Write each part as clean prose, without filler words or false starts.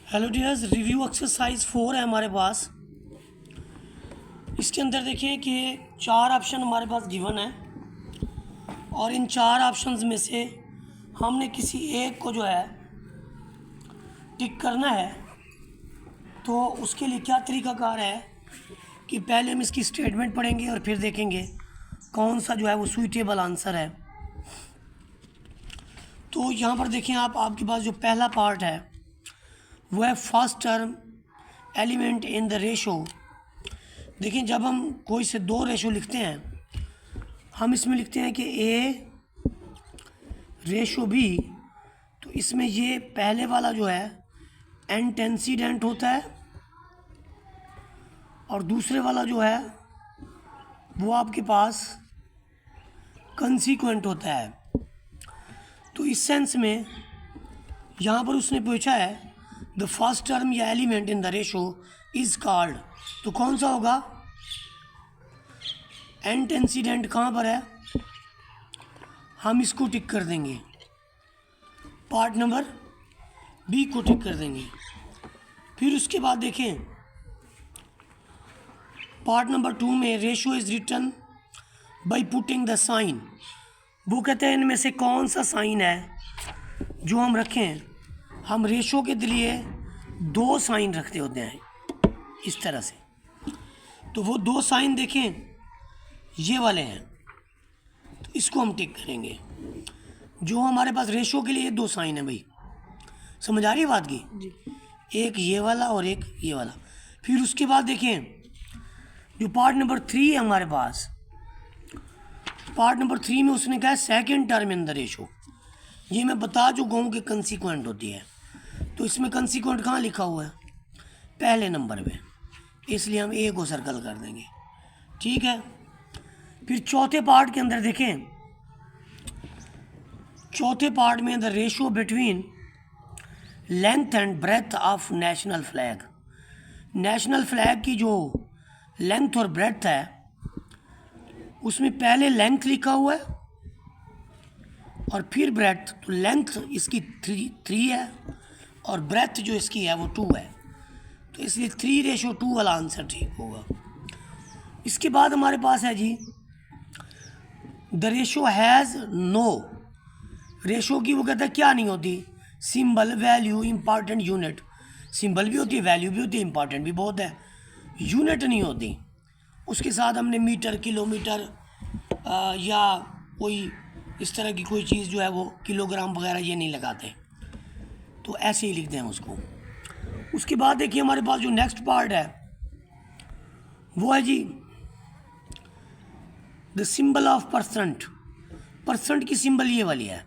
Hello dears, review exercise 4 है हमारे पास। इसके अंदर देखिए कि 4 ऑप्शन हमारे पास गिवन है और इन 4 ऑप्शंस में से हमने किसी एक को जो है टिक करना है। तो उसके लिए क्या तरीकाकार है कि पहले हम इसकी स्टेटमेंट पढ़ेंगे और फिर देखेंगे कौन सा जो है वो सूटेबल आंसर है। तो यहाँ पर देखें आपके पास जो पहला पार्ट है वो है first term element in the ratio. देखिए, जब हम कोई से 2 रेशो लिखते हैं, हम इसमें लिखते हैं कि ए रेशो बी, तो इसमें ये पहले वाला जो है एंटेंसीडेंट होता है और दूसरे वाला जो है वो आपके पास कंसीक्वेंट होता है। तो इस सेंस में यहाँ पर उसने पूछा है द फर्स्ट टर्म या element in the ratio is called, तो कौन सा होगा? एंटेंसीडेंट कहाँ पर है? हम इसको टिक कर देंगे, पार्ट नंबर बी को टिक कर देंगे। फिर उसके बाद देखें पार्ट नंबर 2 में ratio is written by putting the sign. वो कहते हैं इनमें से कौन सा साइन है जो हम रखें। हम रेशो के लिए 2 साइन रखते होते हैं इस तरह से। तो वो 2 साइन देखें ये वाले हैं, तो इसको हम टिक करेंगे। जो हमारे पास रेशो के लिए 2 साइन है भाई, समझ आ रही है बात की जी? एक ये वाला और एक ये वाला। फिर उसके बाद देखें जो पार्ट नंबर 3 है हमारे पास, पार्ट नंबर 3 में उसने कहा second term in the ratio. ये मैं बता चुका हूँ कि कंसीक्वेंट होती है। तो इसमें कंसीक्वेंट कहाँ लिखा हुआ है? पहले नंबर पे, इसलिए हम ए को सर्कल कर देंगे। ठीक है। फिर चौथे पार्ट के अंदर देखें, चौथे पार्ट में the ratio between length and breadth of national flag. National flag की जो लेंथ और ब्रेथ है उसमें पहले लेंथ लिखा हुआ है और फिर ब्रेथ। तो लेंथ इसकी 3 है और ब्रेथ जो इसकी है वो 2 है, तो इसलिए 3:2 वाला आंसर ठीक होगा। इसके बाद हमारे पास है जी the ratio has no. Ratio की वो कहता है क्या नहीं होती? Symbol, value, important, unit. Symbol भी होती है, वैल्यू भी होती है, इंपॉर्टेंट भी बहुत है, यूनिट नहीं होती। उसके साथ हमने मीटर, किलोमीटर या कोई इस तरह की कोई चीज़ जो है वो किलोग्राम वगैरह ये नहीं लगाते, तो ऐसे ही लिखते हैं उसको। उसके बाद देखिए हमारे पास जो नेक्स्ट पार्ट है वो है जी the symbol of percent. Percent की सिंबल ये वाली है।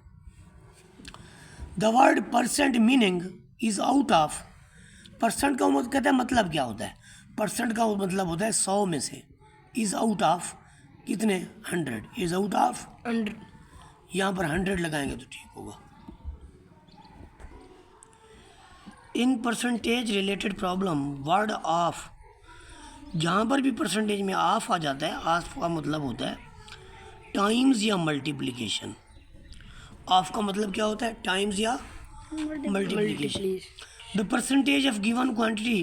The word percent meaning is out of. Percent का मतलब कहता है मतलब क्या होता है? परसेंट का मतलब होता है 100 में से। इज आउट ऑफ कितने? 100। Is out of 100। यहाँ पर 100 लगाएंगे तो ठीक होगा। In percentage related problem word of, जहाँ पर भी परसेंटेज में ऑफ आ जाता है, ऑफ का मतलब होता है टाइम्स या मल्टीप्लिकेशन। ऑफ का मतलब क्या होता है? टाइम्स या multiplication. The percentage of given quantity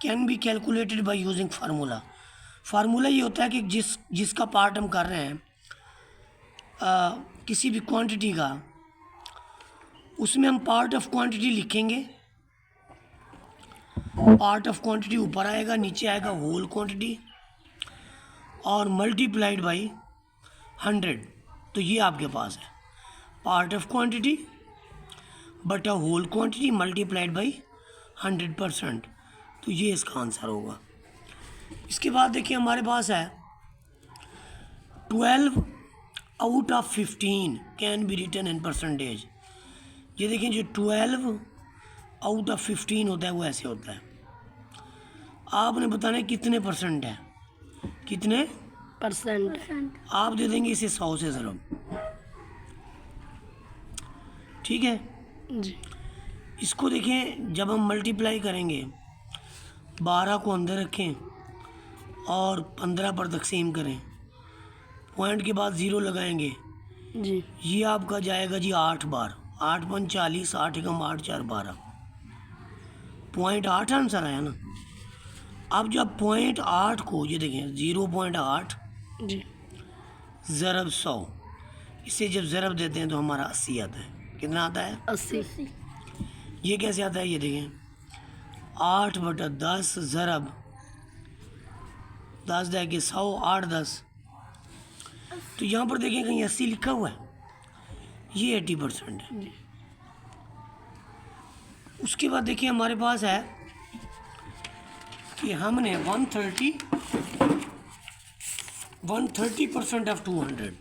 can be calculated by using formula. Formula ये होता है कि जिसका पार्ट हम कर रहे हैं किसी भी क्वांटिटी का, उसमें हम पार्ट ऑफ क्वांटिटी लिखेंगे। पार्ट ऑफ क्वांटिटी ऊपर आएगा, नीचे आएगा होल क्वांटिटी और मल्टीप्लाइड बाई 100। तो ये आपके पास है पार्ट ऑफ क्वांटिटी बटा होल क्वांटिटी मल्टीप्लाइड बाई 100%। तो ये इसका आंसर होगा। इसके बाद देखिए हमारे पास है 12 out of 15 can be written in percentage. ये देखें जो 12 आउट ऑफ 15 होता है वो ऐसे होता है। आपने बताना है कितने परसेंट है, कितने परसेंट। आप दे देंगे इसे 100 से ज़रूर। ठीक है जी। इसको देखें, जब हम मल्टीप्लाई करेंगे 12 को अंदर रखें और 15 पर तकसीम करें, पॉइंट के बाद 0 लगाएंगे जी। ये आपका जाएगा जी 8 बार। 8 × 5 = 40, 8 × 8 = 4 = 12। 0.8 आंसर आया ना। अब जब 0.8 को ये देखें 0.8 जी ज़रब 100, इसे जब ज़रब देते हैं तो हमारा 80 आता है। कितना आता है? 80। ये कैसे आता है? ये देखें 8/10 ज़रब 10 दे के 100, 8 10, तो यहाँ पर देखें कहीं 80 लिखा हुआ है, ये 80% है। जी उसके बाद देखिए हमारे पास है कि हमने 130% ऑफ 200,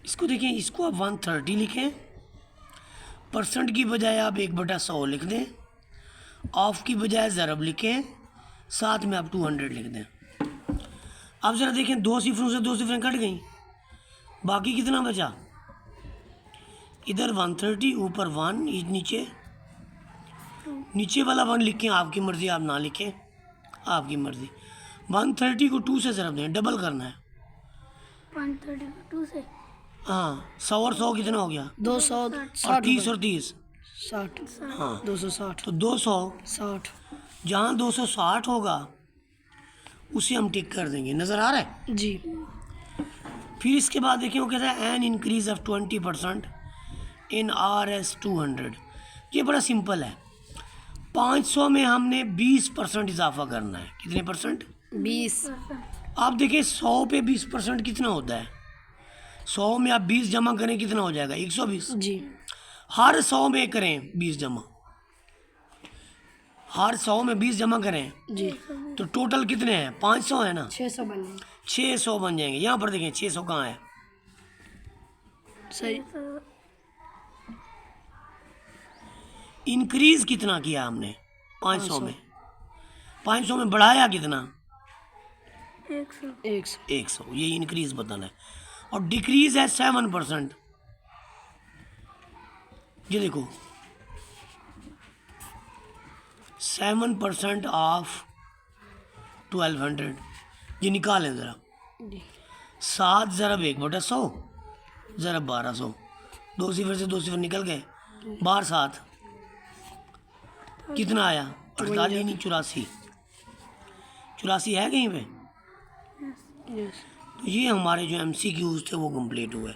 इसको देखें, इसको आप 130 लिखें, परसेंट की बजाय आप 1/100 लिख दें, ऑफ की बजाय ज़रब लिखें, साथ में आप 200 लिख दें। अब ज़रा देखें, दो सिफरों से दो सिफरें कट गई, बाकी कितना बचा? इधर 130, ऊपर 1, नीचे वाला 1 लिखें, आपकी मर्ज़ी, आप ना लिखें, आपकी मर्ज़ी। 130 को 2 से ज़रब दें, डबल करना है। 130 को 2 से हाँ, 100 और 100 कितना हो गया? 260 और 30 और 30, 60 हाँ 260 तो 200, 60 जहाँ 260 होगा उसे हम टिक कर देंगे। नज़र आ रहा है? जी फिर इसके बाद देखिए वो कहता है an increase of 20% in RS 200। ये बड़ा सिंपल है। 500 में हमने 20% इजाफा करना है। कितने परसेंट? 20 आप देखिए 100 पे 20% कितना होता है? 100 में आप 20 जमा करें, कितना हो जाएगा? 120। जी हर 100 में करें 20 जमा, हर 100 में 20 जमा करें जी तो टोटल कितने हैं? 500 है ना, 600 बन गए 600 बन जाएंगे। यहाँ पर देखें 600 कहाँ है? सही। इंक्रीज कितना किया हमने? 500 में। 500 में बढ़ाया कितना? 100 100। ये इंक्रीज बताना है। और डिक्रीज है 7%। ये देखो 7% ऑफ 1200, ये निकालें ज़रा। जी 7 ज़रब 1/100 ज़रब 1200, दो सिफर से दो सिफर निकल गए, बाहर 7, कितना आया? 48 नहीं 84। 84 है कहीं पे? यस तो ये हमारे जो MCQs थे वो कंप्लीट हुए।